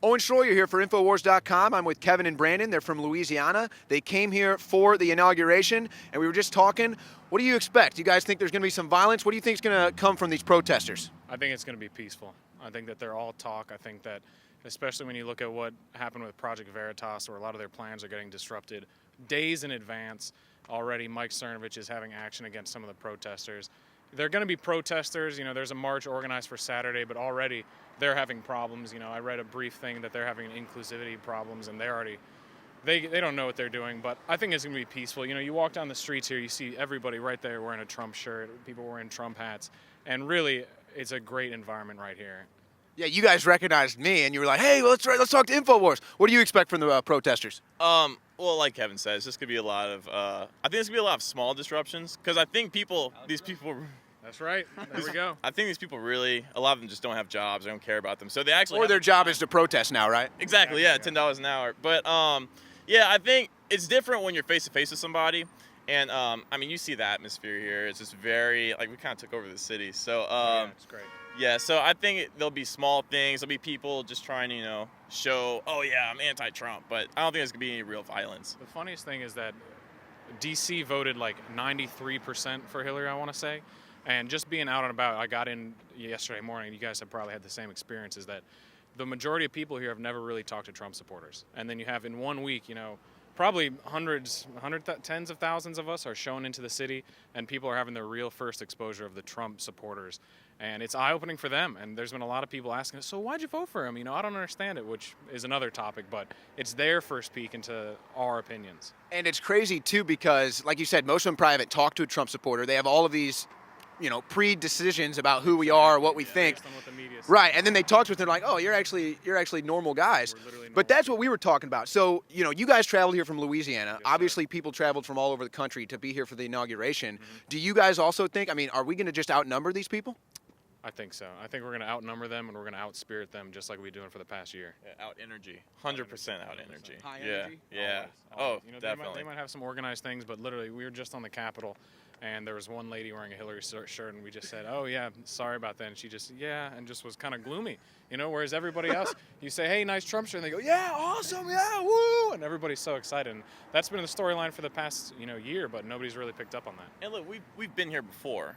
Owen Schroyer here for Infowars.com. I'm with Kevin and Brandon. They're from Louisiana. They came here for the inauguration, and we were just talking. What do you expect? You guys think there's going to be some violence? What do you think is going to come from these protesters? I think it's going to be peaceful. I think that they're all talk. I think that, especially when you look at what happened with Project Veritas, where a lot of their plans are getting disrupted days in advance. Already, Mike Cernovich is having action against some of the protesters. They're going to be protesters. You know, there's a march organized for Saturday, but already they're having problems. You know, I read a brief thing that they're having inclusivity problems, and they don't know what they're doing. But I think it's going to be peaceful. You know, you walk down the streets here, you see everybody right there wearing a Trump shirt, people wearing Trump hats, and really, it's a great environment right here. Yeah, you guys recognized me, and you were like, "Hey, let's talk to Infowars." What do you expect from the protesters? Well, like Kevin said, it's just gonna be a lot of. I think it's gonna be a lot of small disruptions because I think these people. That's right. There we go. I think these people really, a lot of them just don't have jobs. They don't care about them, so they actually. Or their job is to protest now, right? Exactly. Yeah, $10 an hour. But yeah, I think it's different when you're face to face with somebody, and I mean, you see the atmosphere here. It's just very we kind of took over the city. So Yeah, it's great. yeah, so I think there'll be small things. There'll be people just trying to, show, oh yeah, I'm anti-Trump, but I don't think there's gonna be any real violence. The funniest thing is that DC voted like 93% for Hillary, I want to say. And just being out and about, I got in yesterday morning, you guys have probably had the same experience, is that the majority of people here have never really talked to Trump supporters. And then you have in 1 week, probably tens of thousands of us are shown into the city, and people are having their real first exposure of the Trump supporters. And it's eye-opening for them. And there's been a lot of people asking us, so why'd you vote for him? I don't understand it, which is another topic, but it's their first peek into our opinions. And it's crazy, too, because, like you said, most of them probably haven't talked to a Trump supporter. They have all of these, pre-decisions about who we are, what we think. Based on what the media says. Right, and then they talk to us, and they're like, oh, you're actually normal guys. We're literally normal. But that's what we were talking about. So, you guys traveled here from Louisiana. Yes, Obviously, people traveled from all over the country to be here for the inauguration. Do you guys also think, are we going to just outnumber these people? I think so. I think we're going to outnumber them, and we're going to outspirit them just like we've been doing for the past year. Yeah, out energy, 100% out energy. High Yeah, energy? yeah. Always. Oh, They definitely. might have some organized things, but literally, we were just on the Capitol, and there was one lady wearing a Hillary shirt, and we just said, oh, yeah, sorry about that. And she just, and just was kind of gloomy, whereas everybody else, you say, hey, nice Trump shirt, and they go, yeah, awesome, yeah, woo, and everybody's so excited. And that's been the storyline for the past, year, but nobody's really picked up on that. And look, we've been here before,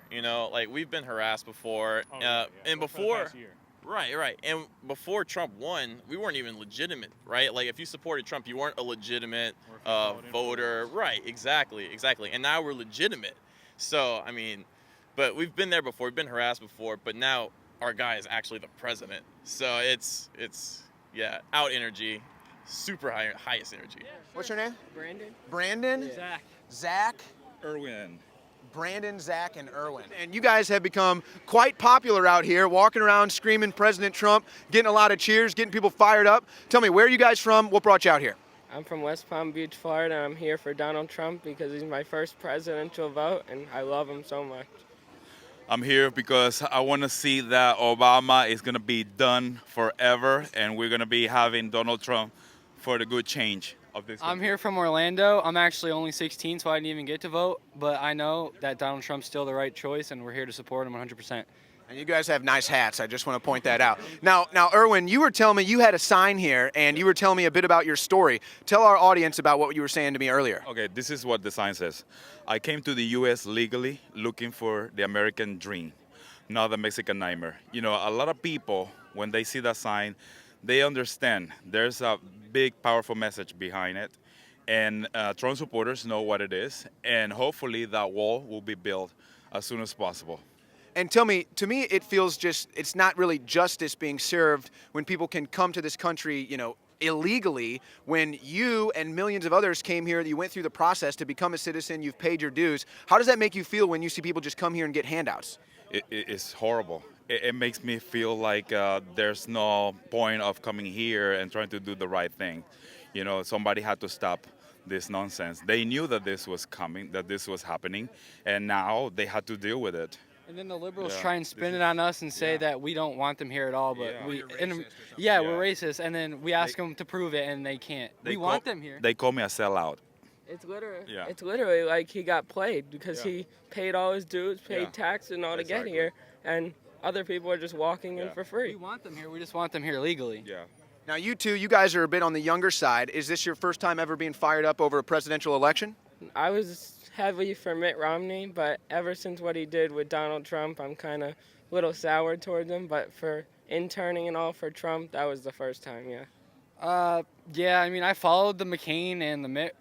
we've been harassed before, Oh, yeah. and For the before. past year. Right. And before Trump won, we weren't even legitimate, right? Like, if you supported Trump, you weren't a legitimate voter. Right, exactly. And now we're legitimate. So, but we've been there before. We've been harassed before. But now our guy is actually the president. So it's out energy, super highest energy. Yeah, sure. What's your name? Brandon. Brandon? Zach. Zach? Irwin. Brandon, Zach, and Irwin. And you guys have become quite popular out here, walking around screaming President Trump, getting a lot of cheers, getting people fired up. Tell me, where are you guys from? What brought you out here? I'm from West Palm Beach, Florida. I'm here for Donald Trump because he's my first presidential vote, and I love him so much. I'm here because I want to see that Obama is going to be done forever, and we're going to be having Donald Trump for the good change of this I'm country. here from Orlando. I'm actually only 16, so I didn't even get to vote, but I know that Donald Trump's still the right choice, and we're here to support him 100%. And you guys have nice hats. I just want to point that out. Now, Irwin, you were telling me you had a sign here, and you were telling me a bit about your story. Tell our audience about what you were saying to me earlier. Okay, this is what the sign says. I came to the U.S. legally looking for the American dream, not the Mexican nightmare. A lot of people, when they see that sign, they understand there's a big, powerful message behind it. And Trump supporters know what it is. And hopefully that wall will be built as soon as possible. And tell me, to me, it feels it's not really justice being served when people can come to this country, illegally, when you and millions of others came here, you went through the process to become a citizen, you've paid your dues. How does that make you feel when you see people just come here and get handouts? It's horrible. It makes me feel like there's no point of coming here and trying to do the right thing. Somebody had to stop this nonsense. They knew that this was coming, that this was happening, and now they had to deal with it. And then the liberals Yeah, try and spin it on us and say that we don't want them here at all, but Yeah. we're Yeah. racist, and then we ask them to prove it, and they can't. We want them here. They call me a sellout. It's literally, Yeah. it's literally like he got played because Yeah. he paid all his dues, paid Yeah. tax and all to Exactly. get here, and other people are just walking in Yeah. for We free. want them here. We just want them here legally. Yeah. Now, you guys are a bit on the younger side. Is this your first time ever being fired up over a presidential election? I was heavily for Mitt Romney, but ever since what he did with Donald Trump, I'm kind of a little sour towards him. But for interning and all for Trump, that was the first time, yeah. Yeah, I mean, I followed the McCain and the Mitt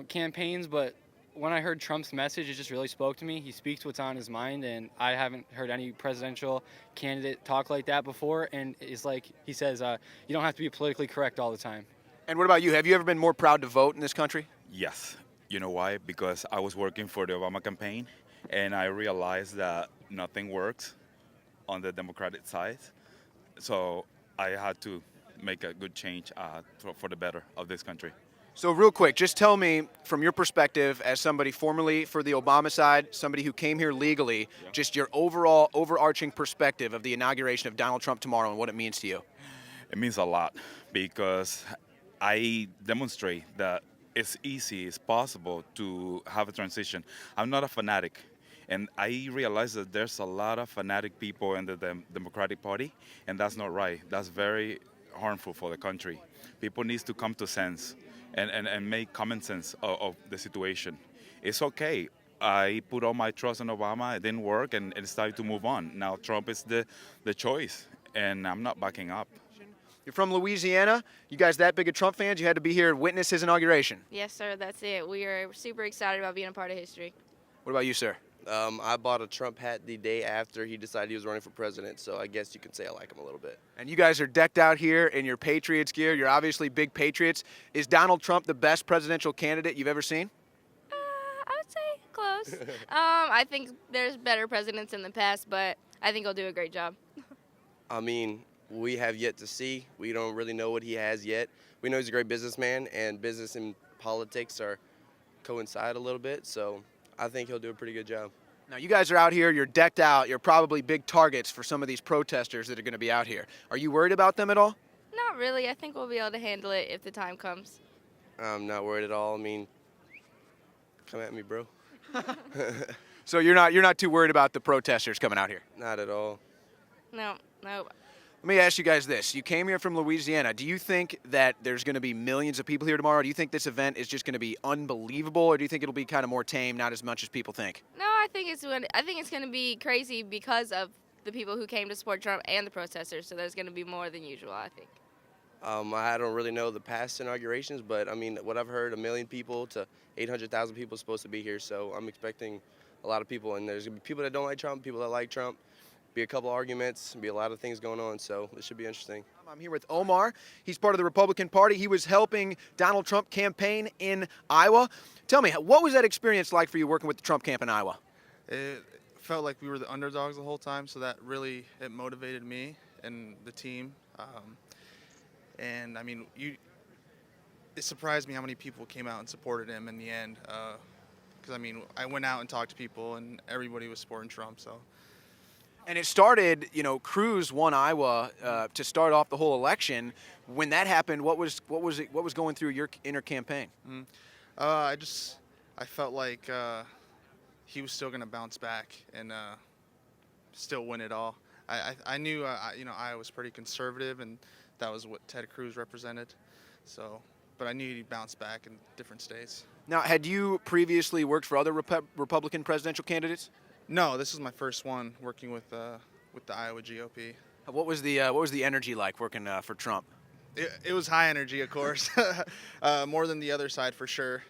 campaigns, but when I heard Trump's message, it just really spoke to me. He speaks what's on his mind, and I haven't heard any presidential candidate talk like that before. And it's like he says, you don't have to be politically correct all the time. And what about you? Have you ever been more proud to vote in this country? Yes. You know why? Because I was working for the Obama campaign, and I realized that nothing works on the Democratic side. So I had to make a good change for the better of this country. So real quick, just tell me from your perspective as somebody formerly for the Obama side, somebody who came here legally, just your overall overarching perspective of the inauguration of Donald Trump tomorrow and what it means to you. It means a lot because I demonstrate that it's easy, it's possible to have a transition. I'm not a fanatic. And I realize that there's a lot of fanatic people in the Democratic Party, and that's not right. That's very harmful for the country. People need to come to sense and make common sense of the situation. It's okay. I put all my trust in Obama. It didn't work, and it's time to move on. Now Trump is the choice, and I'm not backing up. You're from Louisiana. You guys that big of Trump fans? You had to be here and witness his inauguration. Yes, sir, that's it. We are super excited about being a part of history. What about you, sir? I bought a Trump hat the day after he decided he was running for president, so I guess you could say I like him a little bit. And you guys are decked out here in your Patriots gear. You're obviously big Patriots. Is Donald Trump the best presidential candidate you've ever seen? I would say close. I think there's better presidents in the past, but I think he'll do a great job. I mean, we have yet to see. We don't really know what he has yet. We know he's a great businessman, and business and politics coincide a little bit, so I think he'll do a pretty good job. Now, you guys are out here. You're decked out. You're probably big targets for some of these protesters that are going to be out here. Are you worried about them at all? Not really. I think we'll be able to handle it if the time comes. I'm not worried at all. I mean, come at me, bro. So you're not too worried about the protesters coming out here? Not at all. No. Let me ask you guys this. You came here from Louisiana. Do you think that there's going to be millions of people here tomorrow? Do you think this event is just going to be unbelievable, or do you think it'll be kind of more tame, not as much as people think? No, I think it's going to be crazy because of the people who came to support Trump and the protesters. So there's going to be more than usual, I think. I don't really know the past inaugurations, but I mean, what I've heard, 1 million people to 800,000 people are supposed to be here. So I'm expecting a lot of people, and there's going to be people that don't like Trump, people that like Trump. Be a couple arguments, be a lot of things going on, so it should be interesting. I'm here with Omar. He's part of the Republican Party. He was helping Donald Trump campaign in Iowa. Tell me, what was that experience like for you working with the Trump camp in Iowa? It felt like we were the underdogs the whole time, so that really it motivated me and the team. And I mean, it surprised me how many people came out and supported him in the end. Because I mean, I went out and talked to people, and everybody was supporting Trump. So. And it started, Cruz won Iowa to start off the whole election. When that happened, what was going through your inner campaign? I felt like he was still going to bounce back and still win it all. I knew Iowa was pretty conservative, and that was what Ted Cruz represented. So, but I knew he'd bounce back in different states. Now, had you previously worked for other Republican presidential candidates? No, this is my first one working with the Iowa GOP. What was the energy like working for Trump? It was high energy, of course, more than the other side for sure.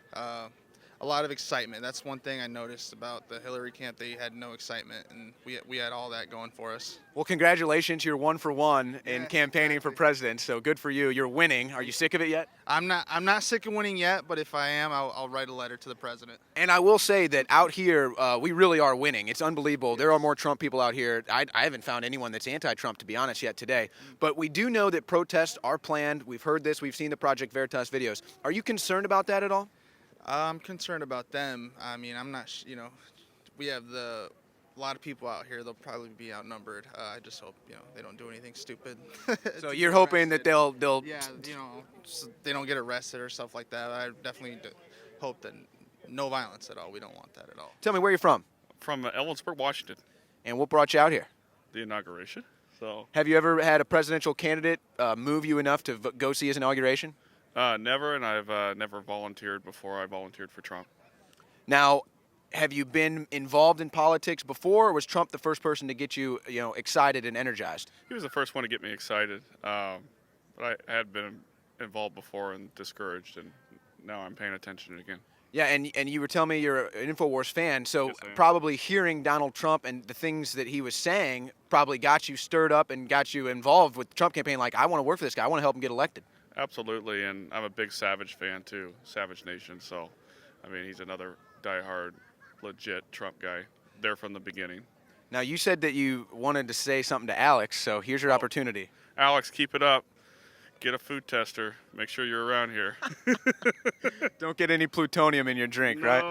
A lot of excitement. That's one thing I noticed about the Hillary camp. They had no excitement, and we had all that going for us. Well, congratulations. You're 1 for 1 in campaigning exactly. for president, so good for you. You're winning. Are you sick of it yet? I'm not sick of winning yet, but if I am, I'll write a letter to the president. And I will say that out here, we really are winning. It's unbelievable. There are more Trump people out here. I haven't found anyone that's anti-Trump, to be honest, yet today. But we do know that protests are planned. We've heard this. We've seen the Project Veritas videos. Are you concerned about that at all? I'm concerned about them. I mean, I'm not, we have a lot of people out here. They'll probably be outnumbered. I just hope, they don't do anything stupid. So you're hoping that they'll. Yeah, so they don't get arrested or stuff like that. I definitely hope that no violence at all. We don't want that at all. Tell me where you're from. From Ellensburg, Washington. And what brought you out here? The inauguration. So Have you ever had a presidential candidate move you enough to go see his inauguration? never, and I've never volunteered before I volunteered for Trump. Now, have you been involved in politics before, or was Trump the first person to get you, excited and energized? He was the first one to get me excited, but I had been involved before and discouraged, and now I'm paying attention again. Yeah, and you were telling me you're an InfoWars fan, so Yes, I am. probably hearing Donald Trump and the things that he was saying probably got you stirred up and got you involved with the Trump campaign. Like, I want to work for this guy. I want to help him get elected. Absolutely, and I'm a big Savage fan too, Savage Nation. So, I mean, he's another diehard, legit Trump guy. There from the beginning. Now, you said that you wanted to say something to Alex, so here's your opportunity. Alex, keep it up. Get a food tester. Make sure you're around here. Don't get any plutonium in your drink, right?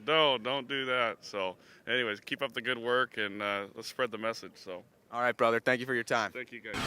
No, don't do that. So, anyways, keep up the good work and let's spread the message. So, All right, brother. Thank you for your time. thank you guys.